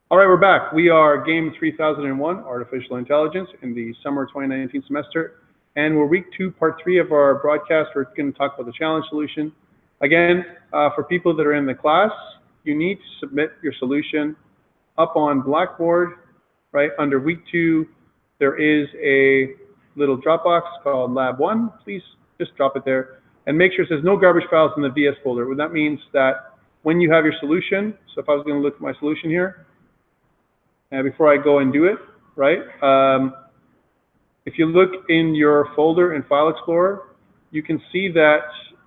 All right, we're back. We are Game 3001, Artificial Intelligence, in the summer 2019 semester. And we're week 2, part 3 of our broadcast. We're going to talk about the challenge solution. Again, for people that are in the class, you need to submit your solution up on Blackboard, right? Under week 2, there is a little Dropbox called Lab 1. Please just drop it there. And make sure it says no garbage files in the VS folder. Well, that means that when you have your solution, so if I was going to look at my solution here, before I go and do it, right? If you look in your folder in File Explorer, you can see that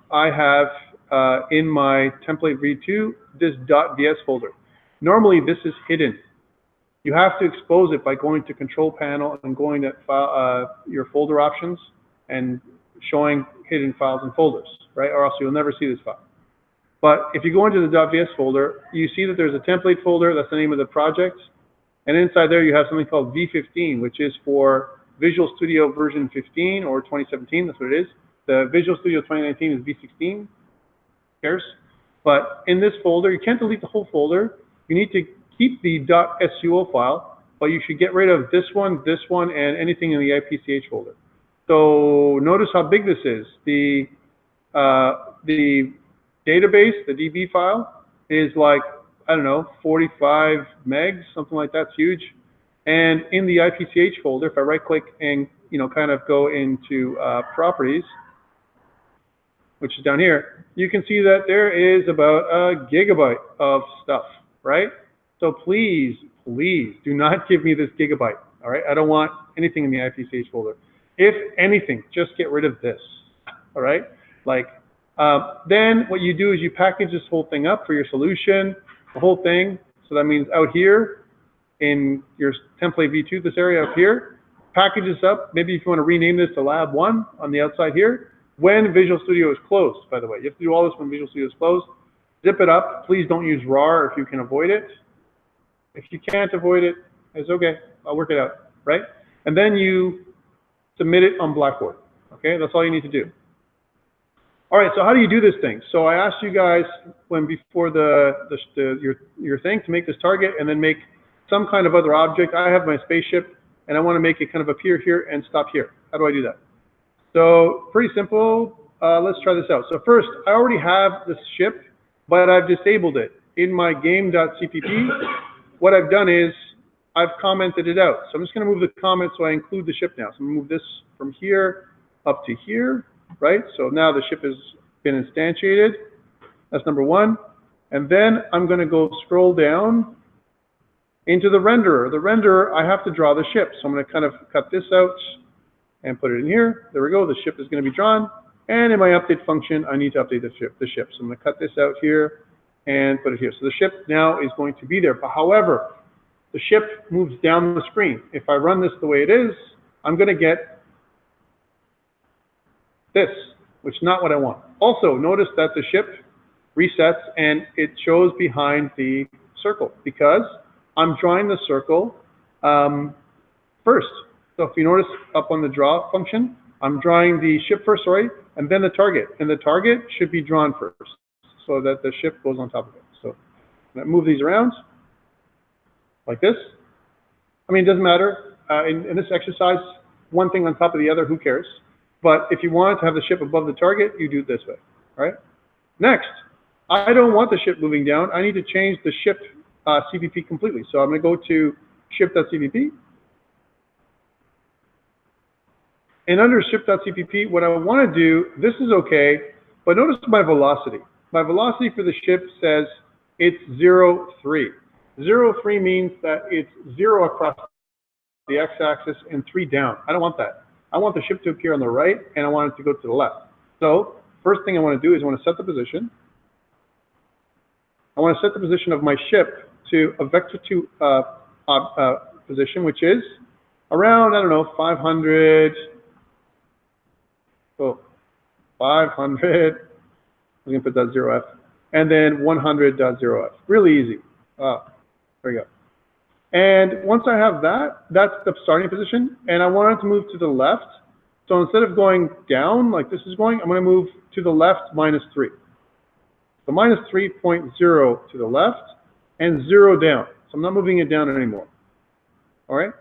I have in my template v2 this .vs folder. Normally, this is hidden. You have to expose it by going to Control Panel and going to your folder options and showing hidden files and folders, right? Or else you'll never see this file. But if you go into the .vs folder, you see that there's a template folder. That's the name of the project. And inside there, you have something called V15, which is for Visual Studio version 15 or 2017. That's what it is. The Visual Studio 2019 is V16. Who cares? But in this folder, you can't delete the whole folder. You need to keep the .sco file, but you should get rid of this one, and anything in the IPCH folder. So notice how big this is. The database, the DB file, is like, I don't know, 45 megs, something like that's huge. And in the IPCH folder, if I right-click and kind of go into properties, which is down here, you can see that there is about a gigabyte of stuff, right? So please, please do not give me this gigabyte, all right? I don't want anything in the IPCH folder. If anything, just get rid of this, all right? Then what you do is you package this whole thing up for your solution, the whole thing. So that means out here in your template v2, this area up here, package this up. Maybe if you want to rename this to Lab 1 on the outside here, when Visual Studio is closed, by the way. You have to do all this when Visual Studio is closed. Zip it up. Please don't use RAR if you can avoid it. If you can't avoid it, it's okay. I'll work it out, right? And then you submit it on Blackboard, okay? That's all you need to do. All right, so how do you do this thing? So I asked you guys before your thing to make this target and then make some kind of other object. I have my spaceship and I want to make it kind of appear here and stop here. How do I do that? So pretty simple. Let's try this out. So first, I already have this ship, but I've disabled it. In my game.cpp, what I've done is I've commented it out. So I'm just going to move the comment so I include the ship now. So I'm going to move this from here up to here. Right, so now the ship has been instantiated. That's number 1. And then I'm going to go scroll down into the renderer. The renderer, I have to draw the ship. So I'm going to kind of cut this out and put it in here. There we go. The ship is going to be drawn. And in my update function, I need to update the ship. So I'm going to cut this out here and put it here. So the ship now is going to be there. But however, the ship moves down the screen. If I run this the way it is, I'm going to get this, which is not what I want. Also, notice that the ship resets and it shows behind the circle because I'm drawing the circle first. So if you notice up on the draw function, I'm drawing the ship first, sorry, and then the target. And the target should be drawn first so that the ship goes on top of it. So I'm going to move these around like this. I mean, it doesn't matter. In this exercise, one thing on top of the other, who cares? But if you want to have the ship above the target, you do it this way, all right? Next, I don't want the ship moving down. I need to change the ship CVP completely. So I'm going to go to ship.cvp. And under ship.cvp, what I want to do, this is okay, but notice my velocity. My velocity for the ship says it's 0, 3. 0, 3 means that it's 0 across the x-axis and 3 down. I don't want that. I want the ship to appear on the right, and I want it to go to the left. So first thing I want to do is I want to set the position. I want to set the position of my ship to a vector 2 position, which is around, I don't know, 500. So 500. I'm going to put that 0f. And then 100.0f. Really easy. There we go. And once I have that, that's the starting position, and I want it to move to the left. So instead of going down like this is going, I'm going to move to the left -3. So -3.0 to the left and 0 down. So I'm not moving it down anymore. All right.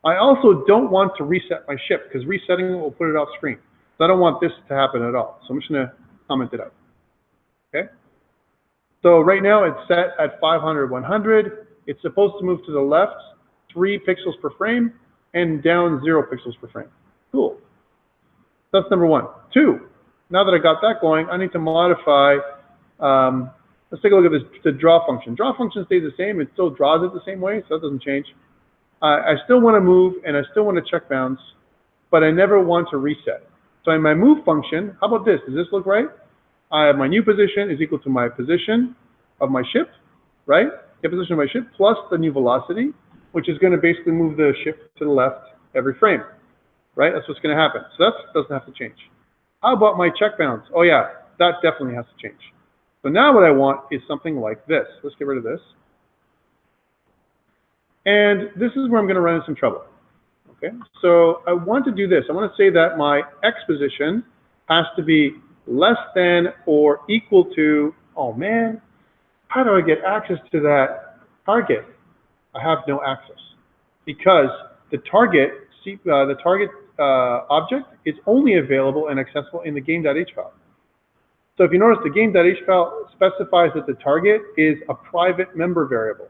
I also don't want to reset my ship because resetting it will put it off screen. So I don't want this to happen at all. So I'm just going to comment it out. Okay. So right now it's set at 500, 100. It's supposed to move to the left 3 pixels per frame and down 0 pixels per frame. Cool. That's number 1. 2, now that I got that going, I need to modify, let's take a look at this, the draw function. Draw function stays the same. It still draws it the same way, so that doesn't change. I still want to move and I still want to check bounds, but I never want to reset. So in my move function, how about this? Does this look right? I have my new position is equal to my position of my ship, right? The position of my ship plus the new velocity, which is going to basically move the ship to the left every frame, right? That's what's going to happen. So that doesn't have to change. How about my check bounds? Oh yeah, that definitely has to change. So now what I want is something like this. Let's get rid of this. And this is where I'm going to run into some trouble. Okay, so I want to do this. I want to say that my X position has to be less than or equal to, oh man, how do I get access to that target? I have no access because the target object is only available and accessible in the game.h file. So if you notice, the game.h file specifies that the target is a private member variable,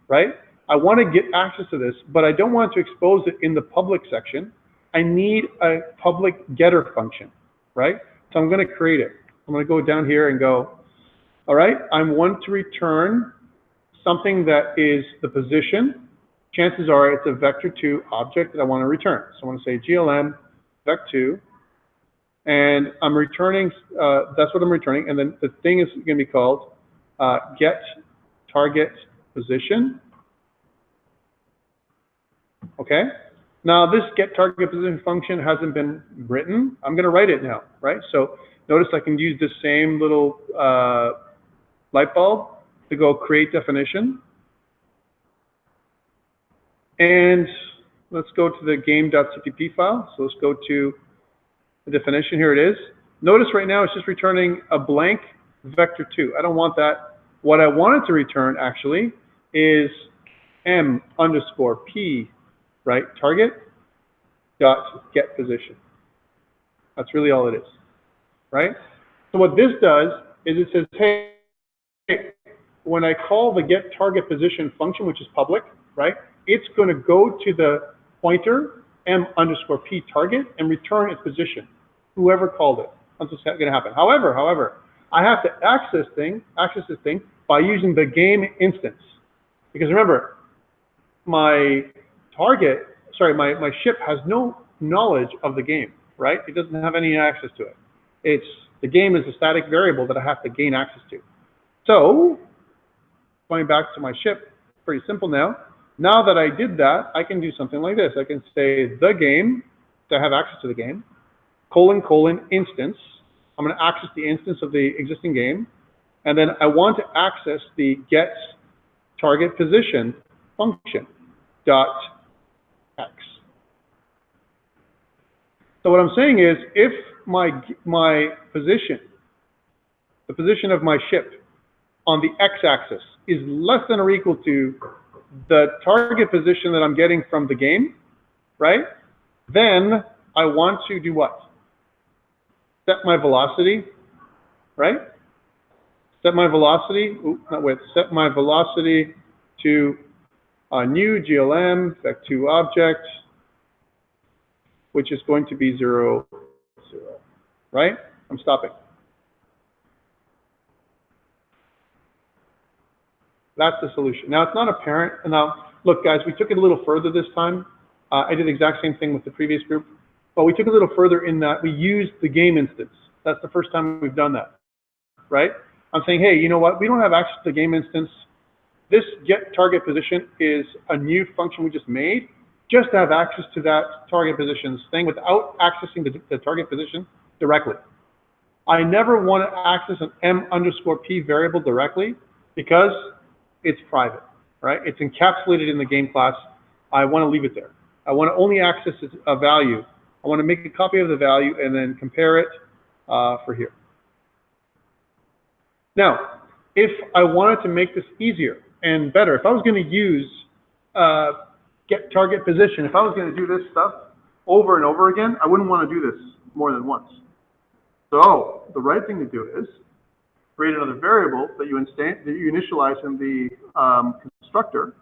right? I want to get access to this, but I don't want to expose it in the public section. I need a public getter function, right? So I'm going to create it. I'm going to go down here and go, all right, I want to return something that is the position. Chances are it's a vector2 object that I want to return. So I want to say glm vec2, and I'm returning, that's what I'm returning, and then the thing is going to be called get target position. Okay, now this get target position function hasn't been written. I'm going to write it now, right? So notice I can use this same little light bulb to go create definition. And let's go to the game.cpp file. So let's go to the definition. Here it is. Notice right now it's just returning a blank vector2. I don't want that. What I wanted to return actually is m_p, right, target dot get position. That's really all it is, right? So what this does is it says, hey, when I call the get target position function, which is public, right, it's going to go to the pointer m_p target and return its position, whoever called it. That's what's going to happen. However, I have to access this thing by using the game instance, because remember, my ship has no knowledge of the game, right? It doesn't have any access to it. The game is a static variable that I have to gain access to. So, going back to my ship, pretty simple now. Now that I did that, I can do something like this. I can say the game, to have access to the game, : instance. I'm going to access the instance of the existing game. And then I want to access the get target position function dot x. So what I'm saying is, if my position, the position of my ship on the x-axis is less than or equal to the target position that I'm getting from the game, right? Then I want to do what? Set my velocity, right? Set my velocity, set my velocity to a new glm vec2 object, which is going to be 0, 0, right? I'm stopping. That's the solution. Now, it's not apparent. Now, look, guys, we took it a little further this time. I did the exact same thing with the previous group, but we took it a little further in that we used the game instance. That's the first time we've done that, right? I'm saying, hey, you know what? We don't have access to the game instance. This get target position is a new function we just made, just to have access to that target positions thing without accessing the target position directly. I never want to access an m_p variable directly because it's private, right? It's encapsulated in the game class. I want to leave it there. I want to only access a value. I want to make a copy of the value and then compare it for here. Now, if I wanted to make this easier and better. If I was going to use get target position, if I was going to do this stuff over and over again, I wouldn't want to do this more than once. So the right thing to do is create another variable that you initialize in the constructor,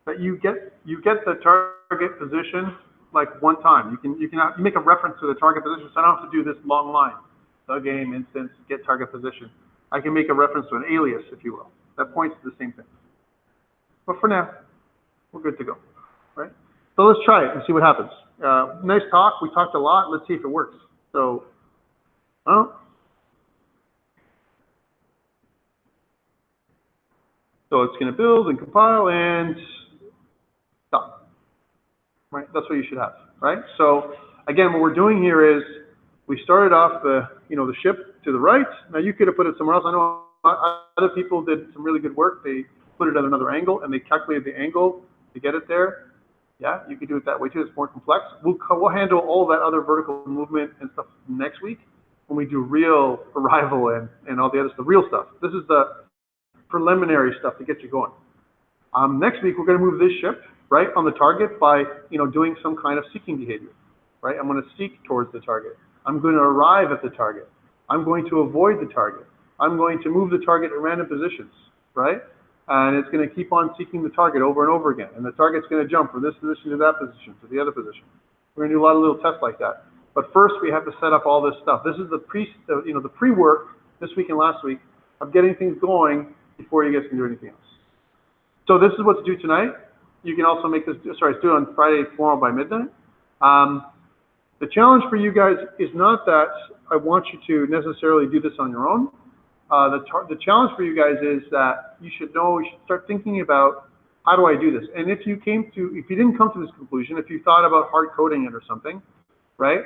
that you get the target position like one time. You make a reference to the target position, so I don't have to do this long line. The game instance get target position. I can make a reference to an alias, if you will, that points to the same thing. But for now, we're good to go, right? So let's try it and see what happens. Nice talk. We talked a lot. Let's see if it works. So, so it's going to build and compile and stop. Right? That's what you should have, right? So again, what we're doing here is we started off the ship to the right. Now you could have put it somewhere else. I know other people did some really good work. They put it at another angle and they calculated the angle to get it there. Yeah, you could do it that way too. It's more complex. We'll handle all that other vertical movement and stuff next week when we do real arrival and all the other stuff, real stuff. This is the preliminary stuff to get you going. Next week we're going to move this ship right on the target by doing some kind of seeking behavior. Right, I'm going to seek towards the target. I'm going to arrive at the target. I'm going to avoid the target. I'm going to move the target at random positions. Right. And it's going to keep on seeking the target over and over again. And the target's going to jump from this position to that position to the other position. We're going to do a lot of little tests like that. But first, we have to set up all this stuff. This is the pre-work this week and last week of getting things going before you guys can do anything else. So this is what to do tonight. You can also make this, do it on Friday, tomorrow by midnight. The challenge for you guys is not that I want you to necessarily do this on your own. The challenge for you guys is that you should start thinking about, how do I do this? And if you didn't come to this conclusion, if you thought about hard coding it or something, right?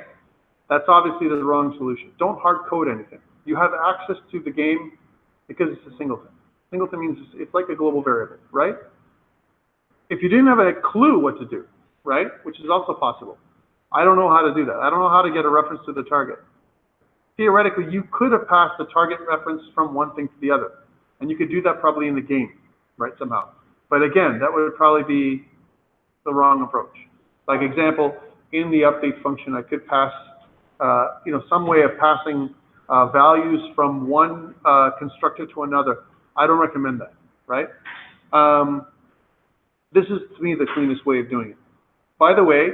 That's obviously the wrong solution. Don't hard code anything. You have access to the game because it's a singleton. Singleton means it's like a global variable, right? If you didn't have a clue what to do, right? Which is also possible. I don't know how to do that. I don't know how to get a reference to the target. Theoretically, you could have passed the target reference from one thing to the other. And you could do that probably in the game, right, somehow. But again, that would probably be the wrong approach. Like example, in the update function, I could pass, some way of passing values from one constructor to another. I don't recommend that, right? This is, to me, the cleanest way of doing it. By the way,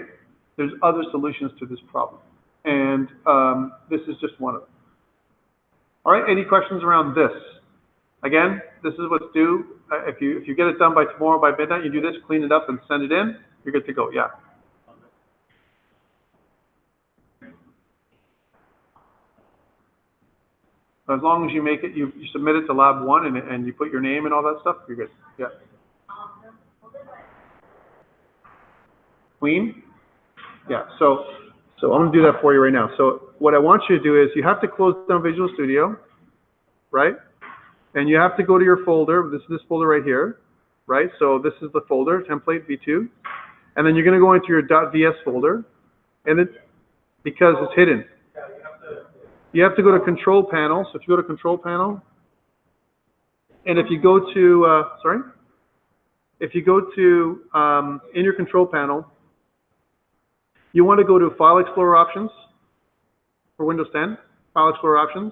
there's other solutions to this problem. And this is just one of them. All right, any questions around this? Again, this is what's due. If you get it done by tomorrow by midnight, you do this, clean it up and send it in, you're good to go, yeah. As long as you make it, you submit it to lab 1 and you put your name and all that stuff, you're good, yeah. Clean? Yeah, so I'm going to do that for you right now. So what I want you to do is you have to close down Visual Studio, right? And you have to go to your folder. This is this folder right here, right? So this is the folder, template v2. And then you're going to go into your .vs folder, and it, because it's hidden. You have to go to Control Panel. So if you go to Control Panel, and if you go to, if you go to, in your Control Panel, you want to go to File Explorer Options for Windows 10, File Explorer Options,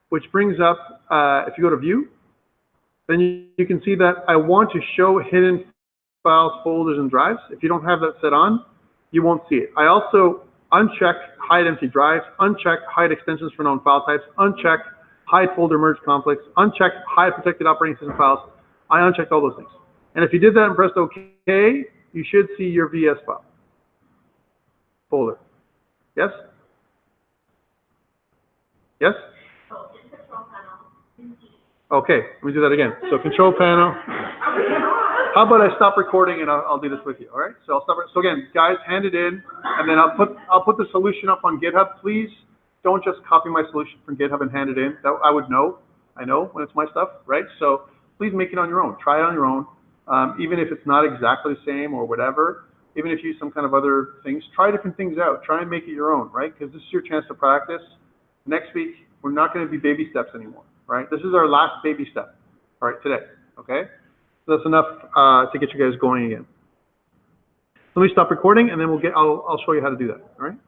which brings up, if you go to View, then you can see that I want to show hidden files, folders, and drives. If you don't have that set on, you won't see it. I also uncheck Hide Empty Drives, uncheck Hide Extensions for Known File Types, uncheck Hide Folder Merge Conflicts, uncheck Hide Protected Operating System Files. I unchecked all those things. And if you did that and pressed OK, you should see your VS file folder. Yes? Yes? Okay, let me do that again. So Control Panel. How about I stop recording and I'll do this with you, all right? So I'll stop. So again, guys, hand it in, and then I'll put the solution up on GitHub. Please don't just copy my solution from GitHub and hand it in. That I would know. I know when it's my stuff, right? So please make it on your own. Try it on your own, even if it's not exactly the same or whatever. Even if you use some kind of other things, try different things out. Try and make it your own, right? Because this is your chance to practice. Next week, we're not going to be baby steps anymore, right? This is our last baby step, all right, today, okay? That's enough to get you guys going again. Let me stop recording, and then I'll show you how to do that. All right.